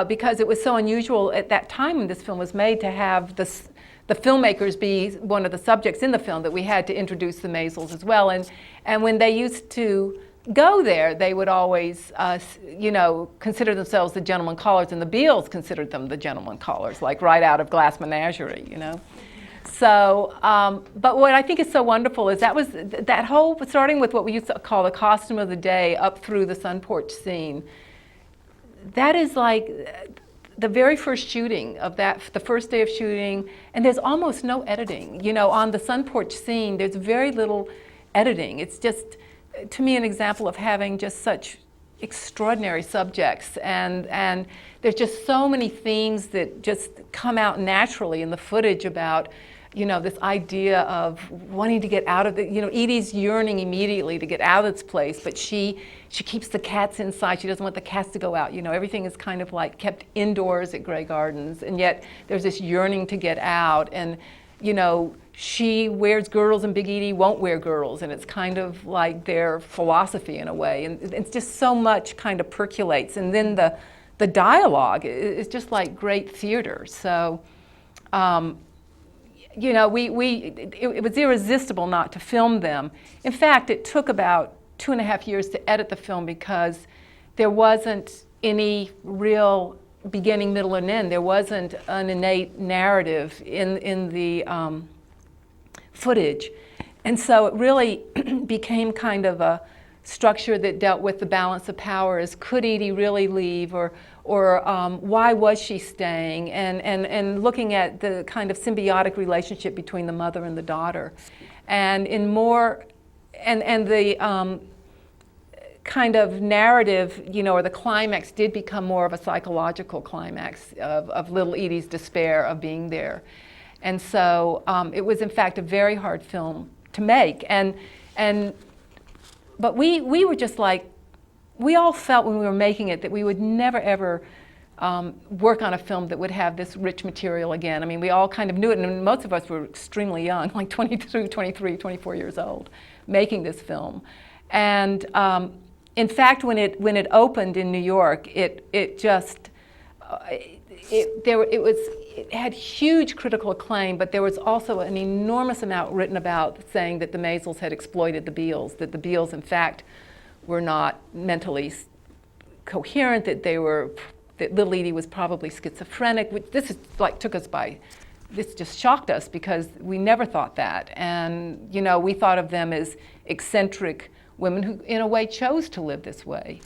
because it was so unusual at that time when this film was made to have the filmmakers be one of the subjects in the film, that we had to introduce the Maisels as well. And when they used to go there, they would always, consider themselves the gentlemen callers, and the Beals considered them the gentlemen callers, like right out of Glass Menagerie, So, but what I think is so wonderful is that whole, starting with what we used to call the costume of the day up through the sun porch scene, that is like the very first shooting of that, the first day of shooting, and there's almost no editing. On the sun porch scene, there's very little editing. It's just, to me, an example of having just such extraordinary subjects, and there's just so many themes that just come out naturally in the footage about this idea of wanting to get out of the, Edie's yearning immediately to get out of this place, but she keeps the cats inside. She doesn't want the cats to go out. Everything is kind of like kept indoors at Grey Gardens, and yet there's this yearning to get out. And, she wears girdles and Big Edie won't wear girdles, and it's kind of like their philosophy in a way. And it's just so much kind of percolates. And then the dialogue is just like great theater. So, it was irresistible not to film them. In fact, it took about 2.5 years to edit the film because there wasn't any real beginning, middle, and end. There wasn't an innate narrative in the footage. And so it really became kind of a structure that dealt with the balance of power. As could Edie really leave, or why was she staying, and looking at the kind of symbiotic relationship between the mother and the daughter. And in more, and the kind of narrative, or the climax did become more of a psychological climax of little Edie's despair of being there. And so it was, in fact, a very hard film to make. But we were just like, we all felt when we were making it that we would never, ever work on a film that would have this rich material again. I mean, we all kind of knew it, and most of us were extremely young, like 22, 23, 24 years old, making this film. And in fact, when it opened in New York, it had huge critical acclaim, but there was also an enormous amount written about saying that the Maisels had exploited the Beals, that the Beals, in fact, were not mentally coherent, that little Edie was probably schizophrenic. This just shocked us because we never thought that. And, we thought of them as eccentric women who, in a way, chose to live this way.